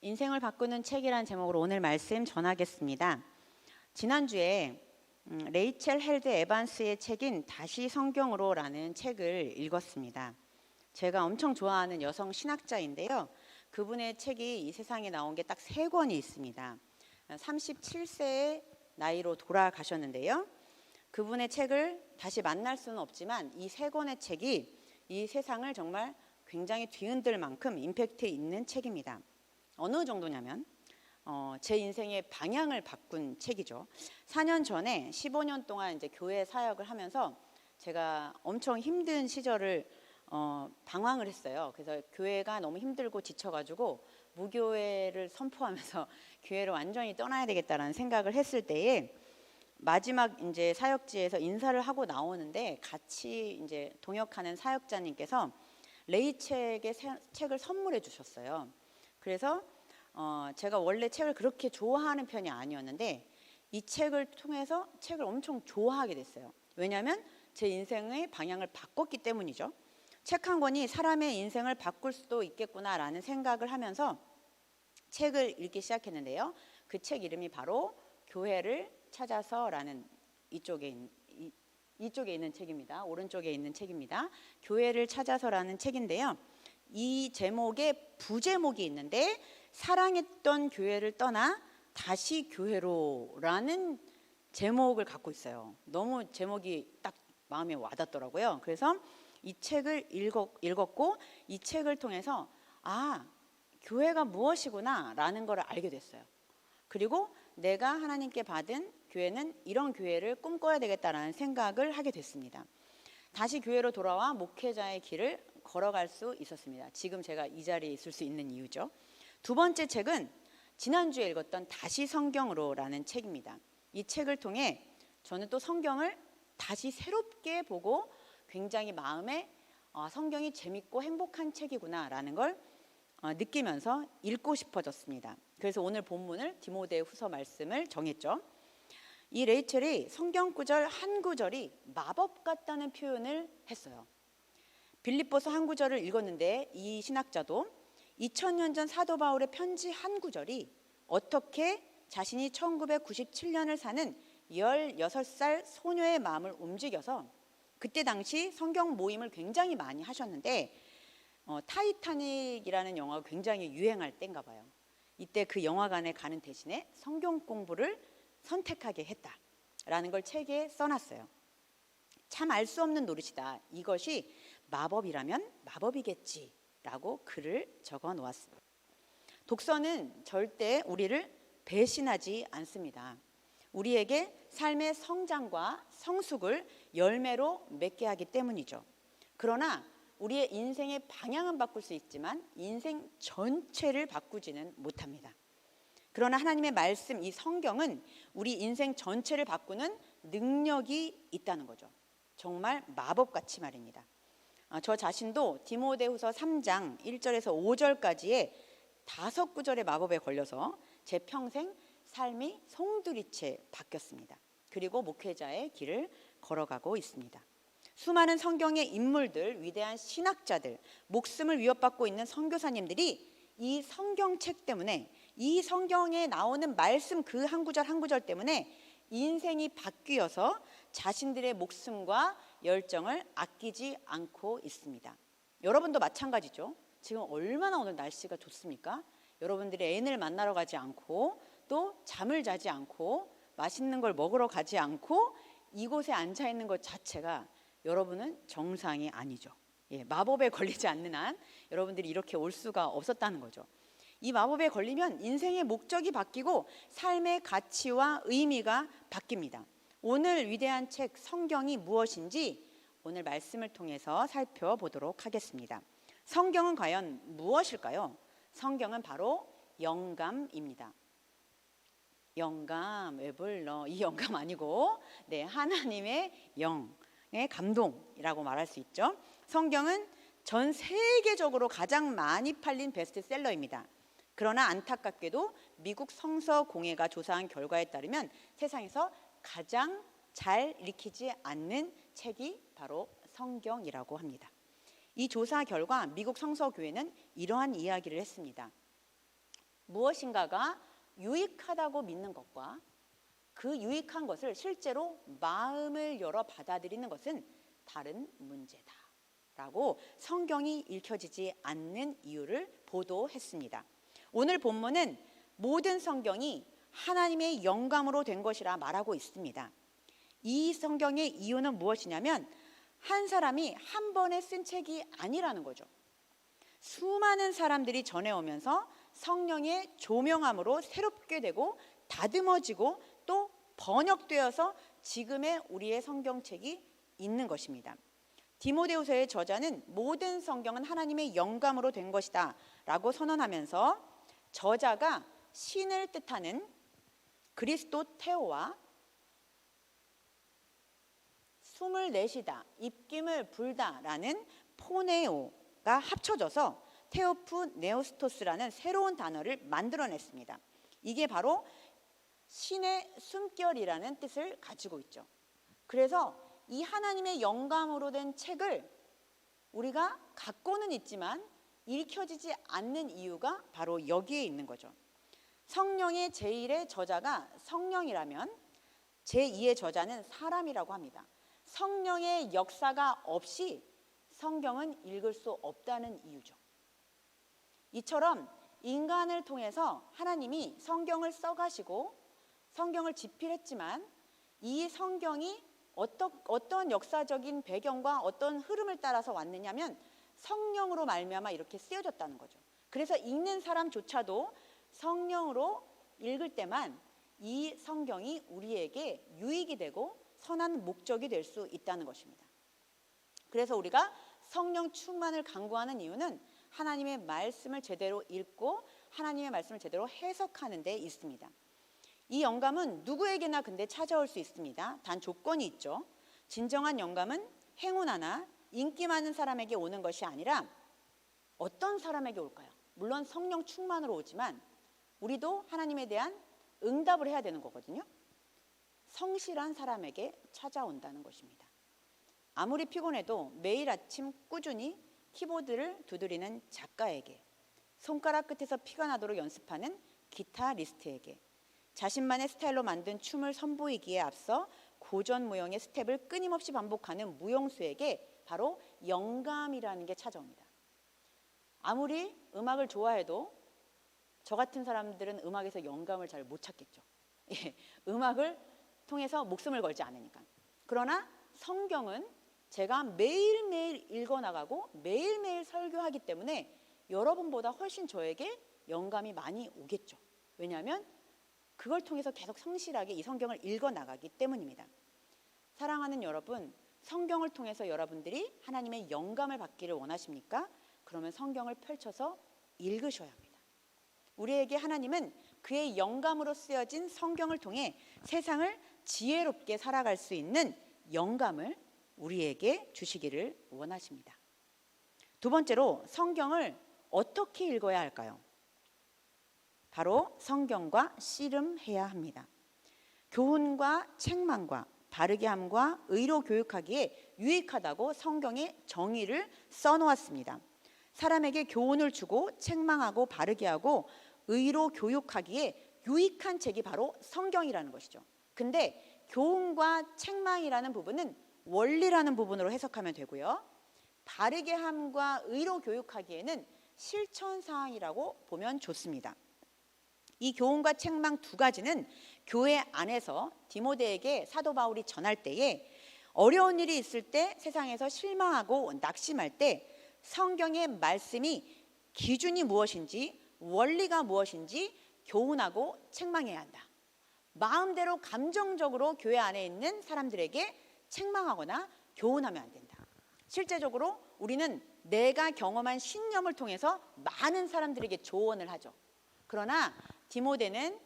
인생을 바꾸는 책이라는 제목으로 오늘 말씀 전하겠습니다. 지난주에 레이첼 헬드 에반스의 책인 다시 성경으로라는 책을 읽었습니다. 제가 엄청 좋아하는 여성 신학자인데요. 그분의 책이 이 세상에 나온 게 딱 3권이 있습니다. 37세의 나이로 돌아가셨는데요. 그분의 책을 다시 만날 수는 없지만 이 3권의 책이 이 세상을 정말 굉장히 뒤흔들 만큼 임팩트 있는 책입니다. 어느 정도냐면 제 인생의 방향을 바꾼 책이죠. 4년 전에 15년 동안 이제 교회 사역을 하면서 제가 엄청 힘든 시절을 방황을 했어요. 그래서 교회가 너무 힘들고 지쳐가지고 무교회를 선포하면서 교회를 완전히 떠나야 되겠다라는 생각을 했을 때에 마지막 이제 사역지에서 인사를 하고 나오는데 같이 이제 동역하는 사역자님께서 레이첼의 책을 선물해 주셨어요. 그래서 제가 원래 책을 그렇게 좋아하는 편이 아니었는데 이 책을 통해서 책을 엄청 좋아하게 됐어요. 왜냐하면 제 인생의 방향을 바꿨기 때문이죠. 책 한 권이 사람의 인생을 바꿀 수도 있겠구나라는 생각을 하면서 책을 읽기 시작했는데요. 그 책 이름이 바로 교회를 찾아서라는 이쪽에 있는 책입니다. 오른쪽에 있는 책입니다. 교회를 찾아서라는 책인데요. 이 제목에 부제목이 있는데 사랑했던 교회를 떠나 다시 교회로라는 제목을 갖고 있어요. 너무 제목이 딱 마음에 와닿더라고요. 그래서 이 책을 읽었고 이 책을 통해서 교회가 무엇이구나 라는 걸 알게 됐어요. 그리고 내가 하나님께 받은 교회는 이런 교회를 꿈꿔야 되겠다라는 생각을 하게 됐습니다. 다시 교회로 돌아와 목회자의 길을 걸어갈 수 있었습니다. 지금 제가 이 자리에 있을 수 있는 이유죠. 두 번째 책은 지난주에 읽었던 다시 성경으로라는 책입니다. 이 책을 통해 저는 또 성경을 다시 새롭게 보고 굉장히 마음에 성경이 재밌고 행복한 책이구나라는 걸 느끼면서 읽고 싶어졌습니다. 그래서 오늘 본문을 디모데후서 말씀을 정했죠. 이 레이첼이 성경 구절 한 구절이 마법 같다는 표현을 했어요. 빌립보서 한 구절을 읽었는데 이 신학자도 2000년 전 사도 바울의 편지 한 구절이 어떻게 자신이 1997년을 사는 16살 소녀의 마음을 움직여서 그때 당시 성경 모임을 굉장히 많이 하셨는데 타이타닉이라는 영화가 굉장히 유행할 때인가 봐요. 이때 그 영화관에 가는 대신에 성경 공부를 선택하게 했다라는 걸 책에 써놨어요. 참 알 수 없는 노릇이다. 이것이 마법이라면 마법이겠지라고 글을 적어 놓았습니다. 독서는 절대 우리를 배신하지 않습니다. 우리에게 삶의 성장과 성숙을 열매로 맺게 하기 때문이죠. 그러나 우리의 인생의 방향은 바꿀 수 있지만 인생 전체를 바꾸지는 못합니다. 그러나 하나님의 말씀, 이 성경은 우리 인생 전체를 바꾸는 능력이 있다는 거죠. 정말 마법같이 말입니다. 저 자신도 디모데후서 3장 1절에서 5절까지의 5구절의 마법에 걸려서 제 평생 삶이 송두리째 바뀌었습니다. 그리고 목회자의 길을 걸어가고 있습니다. 수많은 성경의 인물들, 위대한 신학자들, 목숨을 위협받고 있는 선교사님들이 이 성경책 때문에, 이 성경에 나오는 말씀 그 한 구절 한 구절 때문에 인생이 바뀌어서 자신들의 목숨과 열정을 아끼지 않고 있습니다. 여러분도 마찬가지죠. 지금 얼마나 오늘 날씨가 좋습니까? 여러분들이 애인을 만나러 가지 않고 또 잠을 자지 않고 맛있는 걸 먹으러 가지 않고 이곳에 앉아 있는 것 자체가 여러분은 정상이 아니죠. 마법에 걸리지 않는 한 여러분들이 이렇게 올 수가 없었다는 거죠. 이 마법에 걸리면 인생의 목적이 바뀌고 삶의 가치와 의미가 바뀝니다. 오늘 위대한 책 성경이 무엇인지 오늘 말씀을 통해서 살펴보도록 하겠습니다. 성경은 과연 무엇일까요? 성경은 바로 영감입니다. 영감, 왜 불러? 이 영감 아니고 하나님의 영의 감동이라고 말할 수 있죠. 성경은 전 세계적으로 가장 많이 팔린 베스트셀러입니다. 그러나 안타깝게도 미국 성서공회가 조사한 결과에 따르면 세상에서 가장 잘 읽히지 않는 책이 바로 성경이라고 합니다. 이 조사 결과 미국 성서교회는 이러한 이야기를 했습니다. 무엇인가가 유익하다고 믿는 것과 그 유익한 것을 실제로 마음을 열어 받아들이는 것은 다른 문제다라고 성경이 읽혀지지 않는 이유를 보도했습니다. 오늘 본문은 모든 성경이 하나님의 영감으로 된 것이라 말하고 있습니다. 이 성경의 이유는 무엇이냐면 한 사람이 한 번에 쓴 책이 아니라는 거죠. 수많은 사람들이 전해오면서 성령의 조명함으로 새롭게 되고 다듬어지고 또 번역되어서 지금의 우리의 성경책이 있는 것입니다. 디모데후서의 저자는 모든 성경은 하나님의 영감으로 된 것이다 라고 선언하면서 저자가 신을 뜻하는 그리스도 테오와 숨을 내쉬다, 입김을 불다라는 포네오가 합쳐져서 테오프 네오스토스라는 새로운 단어를 만들어냈습니다. 이게 바로 신의 숨결이라는 뜻을 가지고 있죠. 그래서 이 하나님의 영감으로 된 책을 우리가 갖고는 있지만 읽혀지지 않는 이유가 바로 여기에 있는 거죠. 성령의 제1의 저자가 성령이라면 제2의 저자는 사람이라고 합니다. 성령의 역사가 없이 성경은 읽을 수 없다는 이유죠. 이처럼 인간을 통해서 하나님이 성경을 써가시고 성경을 집필했지만 이 성경이 어떤 역사적인 배경과 어떤 흐름을 따라서 왔느냐면 성령으로 말미암아 이렇게 쓰여졌다는 거죠. 그래서 읽는 사람조차도 성령으로 읽을 때만 이 성경이 우리에게 유익이 되고 선한 목적이 될 수 있다는 것입니다. 그래서 우리가 성령 충만을 강구하는 이유는 하나님의 말씀을 제대로 읽고 하나님의 말씀을 제대로 해석하는 데 있습니다. 이 영감은 누구에게나 근데 찾아올 수 있습니다. 단 조건이 있죠. 진정한 영감은 행운 하나, 인기 많은 사람에게 오는 것이 아니라 어떤 사람에게 올까요? 물론 성령 충만으로 오지만 우리도 하나님에 대한 응답을 해야 되는 거거든요. 성실한 사람에게 찾아온다는 것입니다. 아무리 피곤해도 매일 아침 꾸준히 키보드를 두드리는 작가에게, 손가락 끝에서 피가 나도록 연습하는 기타리스트에게, 자신만의 스타일로 만든 춤을 선보이기에 앞서 고전 무용의 스텝을 끊임없이 반복하는 무용수에게 바로 영감이라는 게 찾아옵니다. 아무리 음악을 좋아해도 저 같은 사람들은 음악에서 영감을 잘 못 찾겠죠. 예, 음악을 통해서 목숨을 걸지 않으니까. 그러나 성경은 제가 매일매일 읽어나가고 매일매일 설교하기 때문에 여러분보다 훨씬 저에게 영감이 많이 오겠죠. 왜냐하면 그걸 통해서 계속 성실하게 이 성경을 읽어나가기 때문입니다. 사랑하는 여러분, 성경을 통해서 여러분들이 하나님의 영감을 받기를 원하십니까? 그러면 성경을 펼쳐서 읽으셔야 합니다. 우리에게 하나님은 그의 영감으로 쓰여진 성경을 통해 세상을 지혜롭게 살아갈 수 있는 영감을 우리에게 주시기를 원하십니다. 두 번째로 성경을 어떻게 읽어야 할까요? 바로 성경과 씨름해야 합니다. 교훈과 책망과 바르게 함과 의로 교육하기에 유익하다고 성경의 정의를 써놓았습니다. 사람에게 교훈을 주고 책망하고 바르게 하고 의로 교육하기에 유익한 책이 바로 성경이라는 것이죠. 근데 교훈과 책망이라는 부분은 원리라는 부분으로 해석하면 되고요. 바르게 함과 의로 교육하기에는 실천사항이라고 보면 좋습니다. 이 교훈과 책망 두 가지는 교회 안에서 디모데에게 사도 바울이 전할 때에 어려운 일이 있을 때, 세상에서 실망하고 낙심할 때 성경의 말씀이 기준이 무엇인지 원리가 무엇인지 교훈하고 책망해야 한다. 마음대로 감정적으로 교회 안에 있는 사람들에게 책망하거나 교훈하면 안 된다. 실제적으로 우리는 내가 경험한 신념을 통해서 많은 사람들에게 조언을 하죠. 그러나 디모데는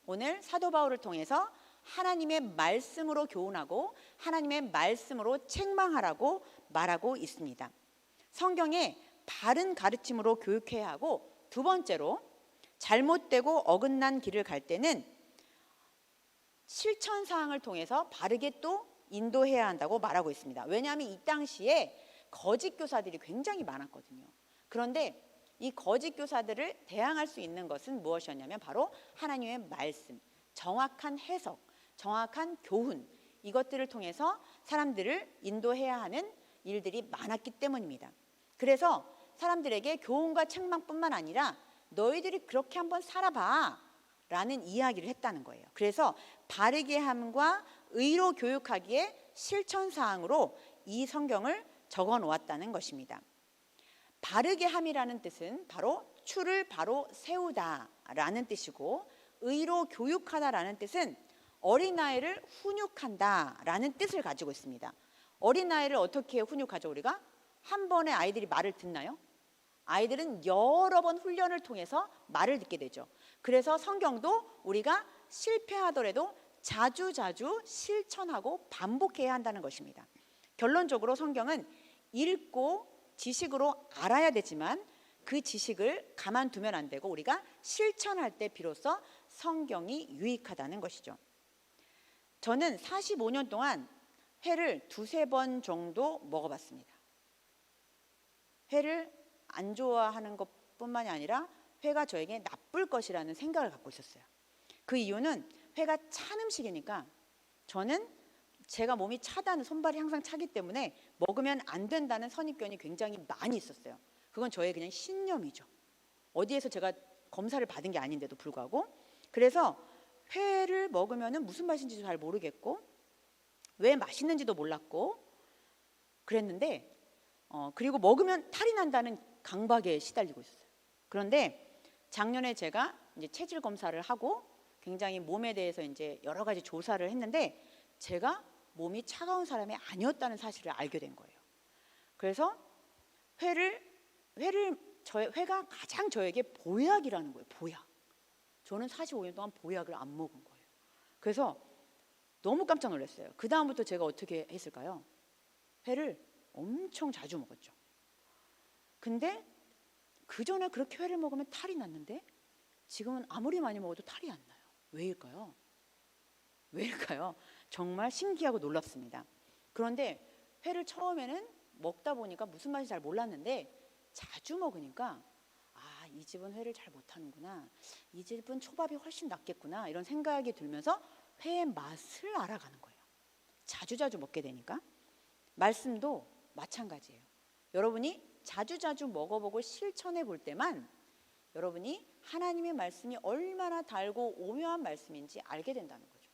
오늘 사도 바울을 통해서 하나님의 말씀으로 교훈하고 하나님의 말씀으로 책망하라고 말하고 있습니다. 성경의 바른 가르침으로 교육해야 하고, 두 번째로 잘못되고 어긋난 길을 갈 때는 실천 사항을 통해서 바르게 또 인도해야 한다고 말하고 있습니다. 왜냐하면 이 당시에 거짓 교사들이 굉장히 많았거든요. 그런데 이 거짓 교사들을 대항할 수 있는 것은 무엇이었냐면 바로 하나님의 말씀, 정확한 해석, 정확한 교훈, 이것들을 통해서 사람들을 인도해야 하는 일들이 많았기 때문입니다. 그래서 사람들에게 교훈과 책망뿐만 아니라 너희들이 그렇게 한번 살아봐 라는 이야기를 했다는 거예요. 그래서 바르게 함과 의로 교육하기에 실천사항으로 이 성경을 적어 놓았다는 것입니다. 바르게 함이라는 뜻은 바로 추를 바로 세우다라는 뜻이고, 의로 교육하다라는 뜻은 어린아이를 훈육한다라는 뜻을 가지고 있습니다. 어린아이를 어떻게 훈육하죠? 우리가 한 번에 아이들이 말을 듣나요? 아이들은 여러 번 훈련을 통해서 말을 듣게 되죠. 그래서 성경도 우리가 실패하더라도 자주자주 실천하고 반복해야 한다는 것입니다. 결론적으로 성경은 읽고 지식으로 알아야 되지만 그 지식을 가만두면 안 되고 우리가 실천할 때 비로소 성경이 유익하다는 것이죠. 저는 45년 동안 회를 두세 번 정도 먹어봤습니다. 회를 안 좋아하는 것뿐만이 아니라 회가 저에게 나쁠 것이라는 생각을 갖고 있었어요. 그 이유는 회가 찬 음식이니까 저는 제가 몸이 차다는, 손발이 항상 차기 때문에 먹으면 안 된다는 선입견이 굉장히 많이 있었어요. 그건 저의 그냥 신념이죠. 어디에서 제가 검사를 받은 게 아닌데도 불구하고. 그래서 회를 먹으면 무슨 맛인지도 잘 모르겠고 왜 맛있는지도 몰랐고 그랬는데 그리고 먹으면 탈이 난다는 강박에 시달리고 있었어요. 그런데 작년에 제가 이제 체질 검사를 하고 굉장히 몸에 대해서 이제 여러 가지 조사를 했는데 제가 몸이 차가운 사람이 아니었다는 사실을 알게 된 거예요. 그래서 회가 가장 저에게 보약이라는 거예요. 보약. 저는 45년 동안 보약을 안 먹은 거예요. 그래서 너무 깜짝 놀랐어요. 그 다음부터 제가 어떻게 했을까요? 회를 엄청 자주 먹었죠. 근데 그 전에 그렇게 회를 먹으면 탈이 났는데 지금은 아무리 많이 먹어도 탈이 안 나요. 왜일까요? 왜일까요? 정말 신기하고 놀랍습니다. 그런데 회를 처음에는 먹다 보니까 무슨 맛인지 잘 몰랐는데 자주 먹으니까 이 집은 회를 잘 못하는구나, 이 집은 초밥이 훨씬 낫겠구나, 이런 생각이 들면서 회의 맛을 알아가는 거예요. 자주자주 먹게 되니까. 말씀도 마찬가지예요. 여러분이 자주자주 먹어보고 실천해 볼 때만 여러분이 하나님의 말씀이 얼마나 달고 오묘한 말씀인지 알게 된다는 거죠.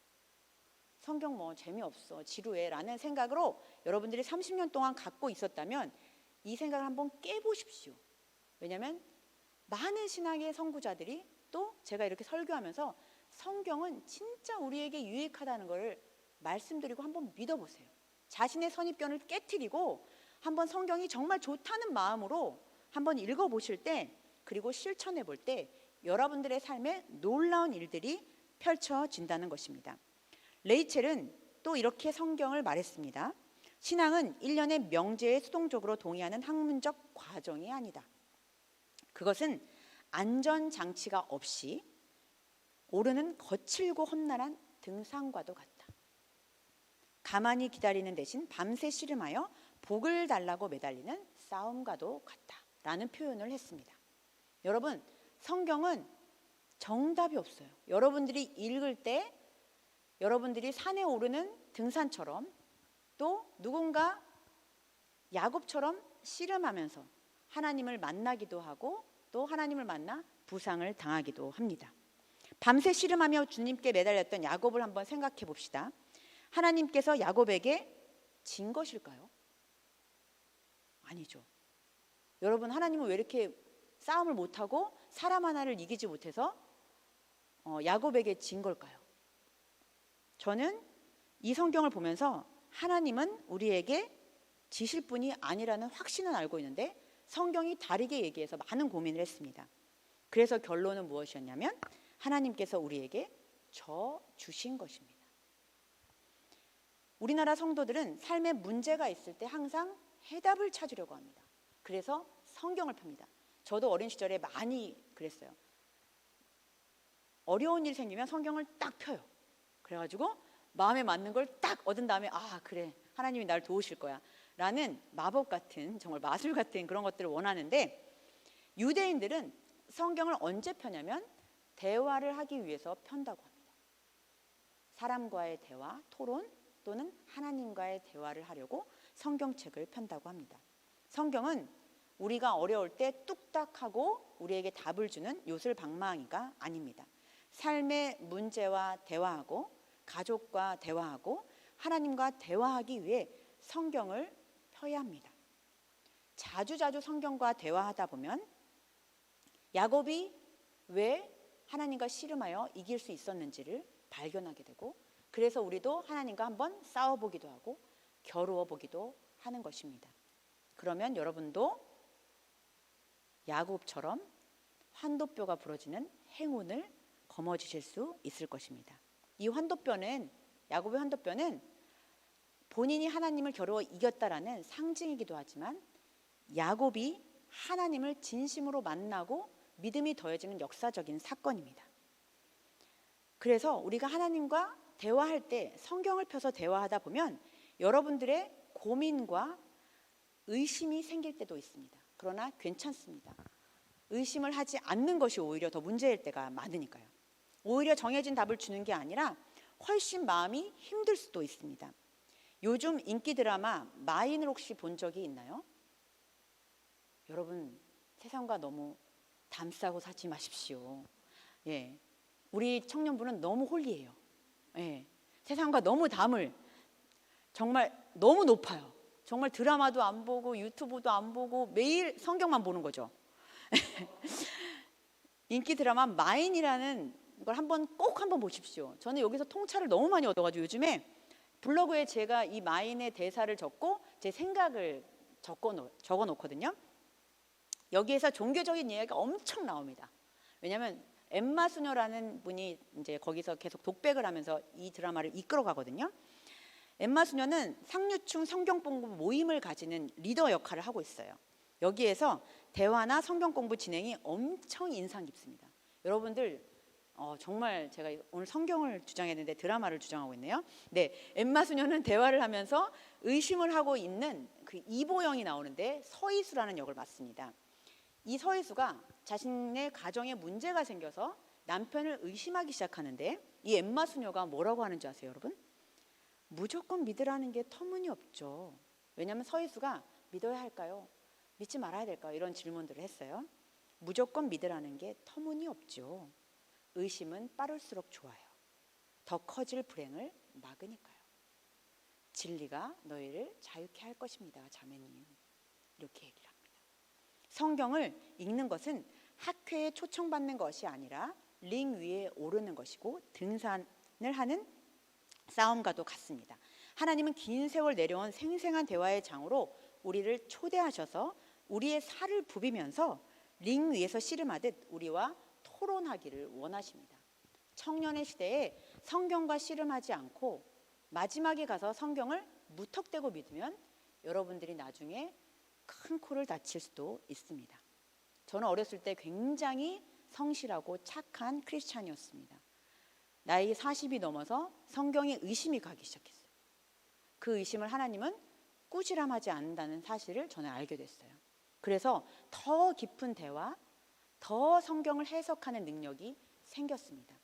성경 뭐 재미없어, 지루해 라는 생각으로 여러분들이 30년 동안 갖고 있었다면 이 생각을 한번 깨보십시오. 왜냐하면 많은 신학의 선구자들이 또 제가 이렇게 설교하면서 성경은 진짜 우리에게 유익하다는 것을 말씀드리고 한번 믿어보세요. 자신의 선입견을 깨트리고 한번 성경이 정말 좋다는 마음으로 한번 읽어보실 때, 그리고 실천해 볼 때 여러분들의 삶에 놀라운 일들이 펼쳐진다는 것입니다. 레이첼은 또 이렇게 성경을 말했습니다. 신앙은 일련의 명제에 수동적으로 동의하는 학문적 과정이 아니다. 그것은 안전장치가 없이 오르는 거칠고 험난한 등산과도 같다. 가만히 기다리는 대신 밤새 씨름하여 복을 달라고 매달리는 싸움과도 같다 라는 표현을 했습니다. 여러분, 성경은 정답이 없어요. 여러분들이 읽을 때 여러분들이 산에 오르는 등산처럼, 또 누군가 야곱처럼 씨름하면서 하나님을 만나기도 하고 또 하나님을 만나 부상을 당하기도 합니다. 밤새 씨름하며 주님께 매달렸던 야곱을 한번 생각해 봅시다. 하나님께서 야곱에게 진 것일까요? 아니죠. 여러분, 하나님은 왜 이렇게 싸움을 못하고 사람 하나를 이기지 못해서 야곱에게 진 걸까요? 저는 이 성경을 보면서 하나님은 우리에게 지실 분이 아니라는 확신은 알고 있는데 성경이 다르게 얘기해서 많은 고민을 했습니다. 그래서 결론은 무엇이었냐면 하나님께서 우리에게 져 주신 것입니다. 우리나라 성도들은 삶에 문제가 있을 때 항상 해답을 찾으려고 합니다. 그래서 성경을 펴니다. 저도 어린 시절에 많이 그랬어요. 어려운 일이 생기면 성경을 딱 펴요. 그래가지고 마음에 맞는 걸 딱 얻은 다음에 아 그래 하나님이 날 도우실 거야 라는 마법 같은 정말 마술 같은 그런 것들을 원하는데, 유대인들은 성경을 언제 펴냐면 대화를 하기 위해서 편다고 합니다. 사람과의 대화, 토론 또는 하나님과의 대화를 하려고 성경책을 편다고 합니다. 성경은 우리가 어려울 때 뚝딱하고 우리에게 답을 주는 요술방망이가 아닙니다. 삶의 문제와 대화하고 가족과 대화하고 하나님과 대화하기 위해 성경을 펴야 합니다. 자주자주 성경과 대화하다 보면 야곱이 왜 하나님과 씨름하여 이길 수 있었는지를 발견하게 되고, 그래서 우리도 하나님과 한번 싸워보기도 하고 겨루어 보기도 하는 것입니다. 그러면 여러분도 야곱처럼 환도뼈가 부러지는 행운을 거머쥐실 수 있을 것입니다. 이 환도뼈는, 야곱의 환도뼈는 본인이 하나님을 겨루어 이겼다라는 상징이기도 하지만 야곱이 하나님을 진심으로 만나고 믿음이 더해지는 역사적인 사건입니다. 그래서 우리가 하나님과 대화할 때 성경을 펴서 대화하다 보면 여러분들의 고민과 의심이 생길 때도 있습니다. 그러나 괜찮습니다. 의심을 하지 않는 것이 오히려 더 문제일 때가 많으니까요. 오히려 정해진 답을 주는 게 아니라 훨씬 마음이 힘들 수도 있습니다. 요즘 인기 드라마 마인을 혹시 본 적이 있나요? 여러분, 세상과 너무 담싸고 살지 마십시오. 예, 우리 청년부는 너무 홀리해요. 예, 세상과 너무 담을 정말 너무 높아요. 정말 드라마도 안 보고 유튜브도 안 보고 매일 성경만 보는 거죠. 인기 드라마 마인이라는 걸 꼭 한번 보십시오. 저는 여기서 통찰을 너무 많이 얻어가지고 요즘에 블로그에 제가 이 마인의 대사를 적고 제 생각을 적어 놓거든요. 여기에서 종교적인 이야기가 엄청 나옵니다. 왜냐하면 엠마 수녀라는 분이 이제 거기서 계속 독백을 하면서 이 드라마를 이끌어 가거든요. 엠마 수녀는 상류층 성경 공부 모임을 가지는 리더 역할을 하고 있어요. 여기에서 대화나 성경 공부 진행이 엄청 인상 깊습니다. 여러분들 정말 제가 오늘 성경을 주장했는데 드라마를 주장하고 있네요. 네, 엠마 수녀는 대화를 하면서 의심을 하고 있는 그 이보영이 나오는데 서희수라는 역을 맡습니다. 이 서희수가 자신의 가정에 문제가 생겨서 남편을 의심하기 시작하는데 이 엠마 수녀가 뭐라고 하는지 아세요, 여러분? 무조건 믿으라는 게 터무니없죠. 왜냐하면 서희수가 믿어야 할까요? 믿지 말아야 될까요? 이런 질문들을 했어요. 무조건 믿으라는 게 터무니없죠. 의심은 빠를수록 좋아요. 더 커질 불행을 막으니까요. 진리가 너희를 자유케 할 것입니다, 자매님. 이렇게 얘기를 합니다. 성경을 읽는 것은 학회에 초청받는 것이 아니라 링 위에 오르는 것이고 등산을 하는 싸움과도 같습니다. 하나님은 긴 세월 내려온 생생한 대화의 장으로 우리를 초대하셔서 우리의 살을 부비면서 링 위에서 씨름하듯 우리와 토론하기를 원하십니다. 청년의 시대에 성경과 씨름하지 않고 마지막에 가서 성경을 무턱대고 믿으면 여러분들이 나중에 큰 코를 다칠 수도 있습니다. 저는 어렸을 때 굉장히 성실하고 착한 크리스찬이었습니다. 나이 40이 넘어서 성경에 의심이 가기 시작했어요. 그 의심을 하나님은 꾸지람하지 않는다는 사실을 저는 알게 됐어요. 그래서 더 깊은 대화, 더 성경을 해석하는 능력이 생겼습니다.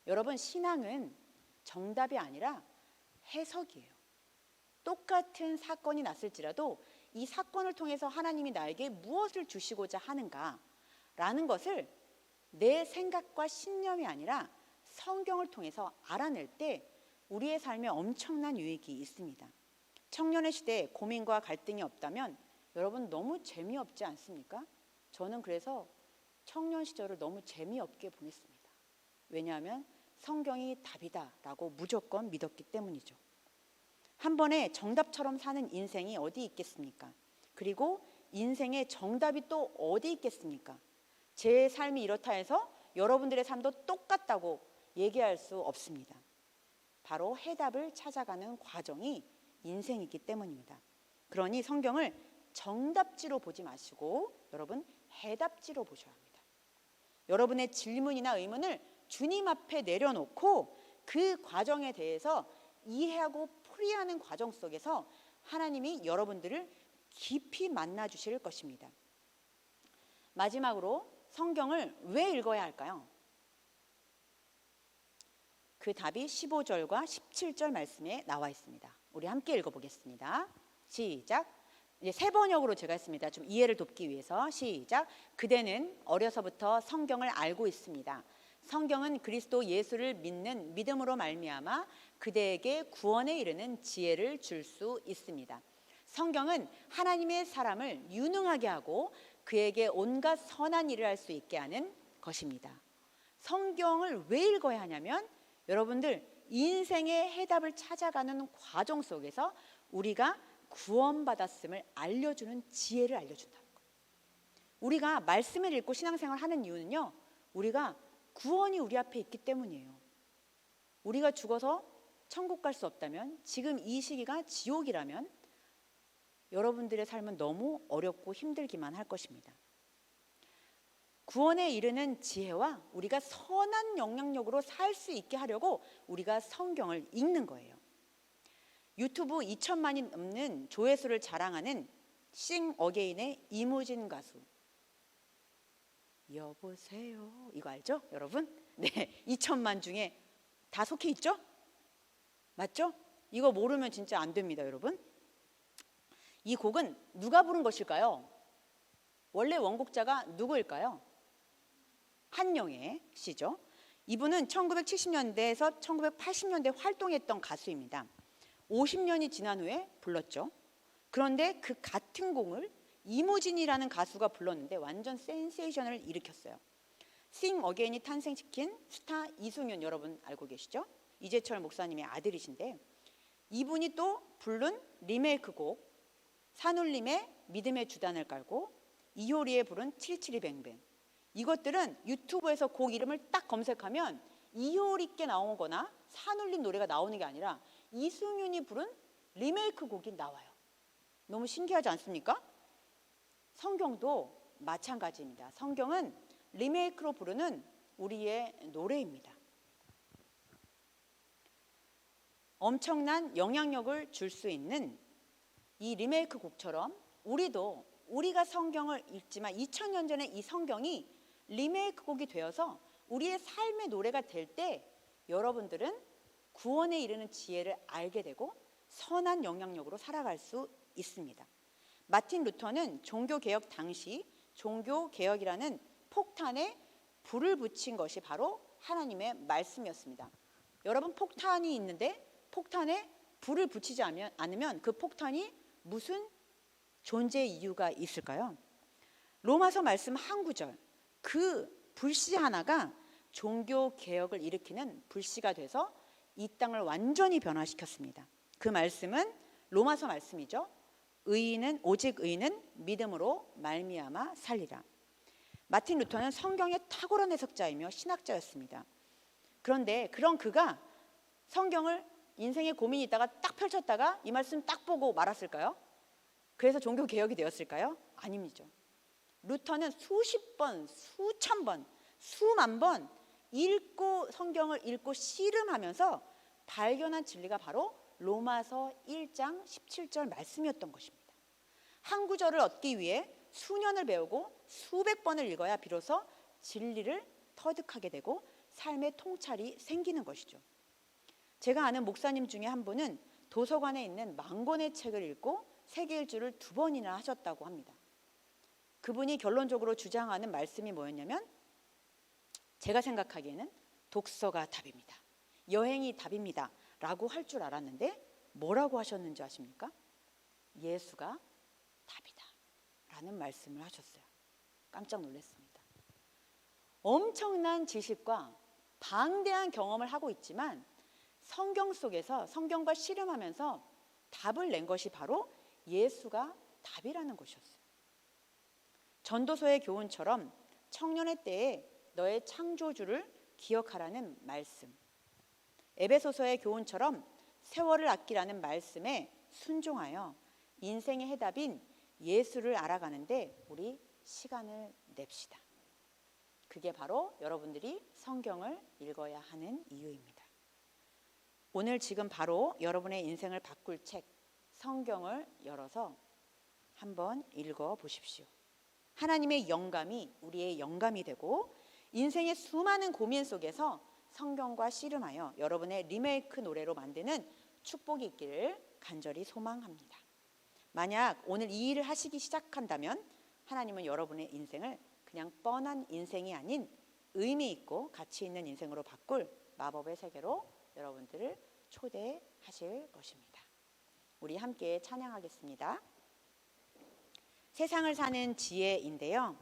여러분, 신앙은 정답이 아니라 해석이에요. 똑같은 사건이 났을지라도 이 사건을 통해서 하나님이 나에게 무엇을 주시고자 하는가라는 것을 내 생각과 신념이 아니라 성경을 통해서 알아낼 때 우리의 삶에 엄청난 유익이 있습니다. 청년의 시대에 고민과 갈등이 없다면 여러분 너무 재미없지 않습니까? 저는 그래서 청년 시절을 너무 재미없게 보냈습니다. 왜냐하면 성경이 답이다라고 무조건 믿었기 때문이죠. 한 번에 정답처럼 사는 인생이 어디 있겠습니까? 그리고 인생의 정답이 또 어디 있겠습니까? 제 삶이 이렇다 해서 여러분들의 삶도 똑같다고 얘기할 수 없습니다. 바로 해답을 찾아가는 과정이 인생이기 때문입니다. 그러니 성경을 정답지로 보지 마시고 여러분 해답지로 보셔야 합니다. 여러분의 질문이나 의문을 주님 앞에 내려놓고 그 과정에 대해서 이해하고 풀이하는 과정 속에서 하나님이 여러분들을 깊이 만나 주실 것입니다. 마지막으로 성경을 왜 읽어야 할까요? 그 답이 15절과 17절 말씀에 나와 있습니다. 우리 함께 읽어보겠습니다. 시작. 이제 세 번역으로 제가 했습니다. 좀 이해를 돕기 위해서. 시작. 그대는 어려서부터 성경을 알고 있습니다. 성경은 그리스도 예수를 믿는 믿음으로 말미암아 그대에게 구원에 이르는 지혜를 줄 수 있습니다. 성경은 하나님의 사람을 유능하게 하고 그에게 온갖 선한 일을 할 수 있게 하는 것입니다. 성경을 왜 읽어야 하냐면 여러분들 인생의 해답을 찾아가는 과정 속에서 우리가 구원받았음을 알려주는 지혜를 알려준다는 거예요. 우리가 말씀을 읽고 신앙생활을 하는 이유는요, 우리가 구원이 우리 앞에 있기 때문이에요. 우리가 죽어서 천국 갈 수 없다면, 지금 이 시기가 지옥이라면 여러분들의 삶은 너무 어렵고 힘들기만 할 것입니다. 구원에 이르는 지혜와 우리가 선한 영향력으로 살 수 있게 하려고 우리가 성경을 읽는 거예요. 유튜브 2천만이 넘는 조회수를 자랑하는 싱 어게인의 이무진 가수. 여보세요. 이거 알죠, 여러분? 네, 2천만 중에 다 속해 있죠? 맞죠? 이거 모르면 진짜 안 됩니다, 여러분. 이 곡은 누가 부른 것일까요? 원래 원곡자가 누구일까요? 한영애 씨죠. 이분은 1970년대에서 1980년대 활동했던 가수입니다. 50년이 지난 후에 불렀죠. 그런데 그 같은 곡을 이무진이라는 가수가 불렀는데 완전 센세이션을 일으켰어요. 싱 어게인이 탄생시킨 스타 이승윤 여러분 알고 계시죠? 이재철 목사님의 아들이신데 이분이 또 부른 리메이크 곡 산울림의 믿음의 주단을 깔고 이효리의 부른 772뱅뱅, 이것들은 유튜브에서 곡 이름을 딱 검색하면 이효리께 나오거나 산울림 노래가 나오는 게 아니라 이승윤이 부른 리메이크 곡이 나와요. 너무 신기하지 않습니까? 성경도 마찬가지입니다. 성경은 리메이크로 부르는 우리의 노래입니다. 엄청난 영향력을 줄 수 있는 이 리메이크 곡처럼 우리도 우리가 성경을 읽지만 2000년 전에 이 성경이 리메이크 곡이 되어서 우리의 삶의 노래가 될 때 여러분들은 구원에 이르는 지혜를 알게 되고 선한 영향력으로 살아갈 수 있습니다. 마틴 루터는 종교개혁 당시 종교개혁이라는 폭탄에 불을 붙인 것이 바로 하나님의 말씀이었습니다. 여러분, 폭탄이 있는데 폭탄에 불을 붙이지 않으면 그 폭탄이 무슨 존재 이유가 있을까요? 로마서 말씀 한 구절, 그 불씨 하나가 종교개혁을 일으키는 불씨가 돼서 이 땅을 완전히 변화시켰습니다. 그 말씀은 로마서 말씀이죠. 오직 의인은 믿음으로 말미암아 살리라. 마틴 루터는 성경의 탁월한 해석자이며 신학자였습니다. 그런데 그런 그가 성경을 인생에 고민이 있다가 딱 펼쳤다가 이 말씀 딱 보고 말았을까요? 그래서 종교개혁이 되었을까요? 아닙니다. 루터는 수십 번, 수천 번, 수만 번 성경을 읽고 씨름하면서 발견한 진리가 바로 로마서 1장 17절 말씀이었던 것입니다. 한 구절을 얻기 위해 수년을 배우고 수백 번을 읽어야 비로소 진리를 터득하게 되고 삶의 통찰이 생기는 것이죠. 제가 아는 목사님 중에 한 분은 도서관에 있는 10권의 책을 읽고 세계 일주를 2번이나 하셨다고 합니다. 그분이 결론적으로 주장하는 말씀이 뭐였냐면, 제가 생각하기에는 독서가 답입니다, 여행이 답입니다 라고 할 줄 알았는데 뭐라고 하셨는지 아십니까? 예수가 답이다 라는 말씀을 하셨어요. 깜짝 놀랐습니다. 엄청난 지식과 방대한 경험을 하고 있지만 성경 속에서 성경과 씨름하면서 답을 낸 것이 바로 예수가 답이라는 것이었어요. 전도서의 교훈처럼 청년의 때에 너의 창조주를 기억하라는 말씀, 에베소서의 교훈처럼 세월을 아끼라는 말씀에 순종하여 인생의 해답인 예수를 알아가는데 우리 시간을 냅시다. 그게 바로 여러분들이 성경을 읽어야 하는 이유입니다. 오늘 지금 바로 여러분의 인생을 바꿀 책 성경을 열어서 한번 읽어 보십시오. 하나님의 영감이 우리의 영감이 되고 인생의 수많은 고민 속에서 성경과 씨름하여 여러분의 리메이크 노래로 만드는 축복이 있기를 간절히 소망합니다. 만약 오늘 이 일을 하시기 시작한다면 하나님은 여러분의 인생을 그냥 뻔한 인생이 아닌 의미 있고 가치 있는 인생으로 바꿀 마법의 세계로 여러분들을 초대하실 것입니다. 우리 함께 찬양하겠습니다. 세상을 사는 지혜인데요.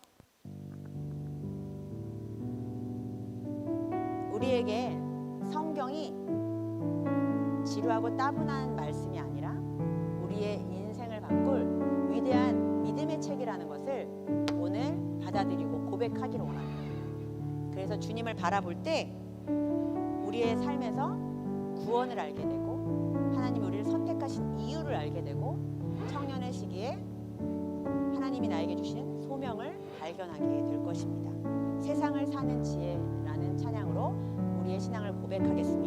우리에게 성경이 지루하고 따분한 말씀이 아니라 우리의 인생을 바꿀 위대한 믿음의 책이라는 것을 오늘 받아들이고 고백하기를 원합니다. 그래서 주님을 바라볼 때 우리의 삶에서 구원을 알게 되고 하나님이 우리를 선택하신 이유를 알게 되고 청년의 시기에 하나님이 나에게 주신 소명을 발견하게 될 것입니다. 세상을 사는 지혜라는 찬양으로 우리의 신앙을 고백하겠습니다.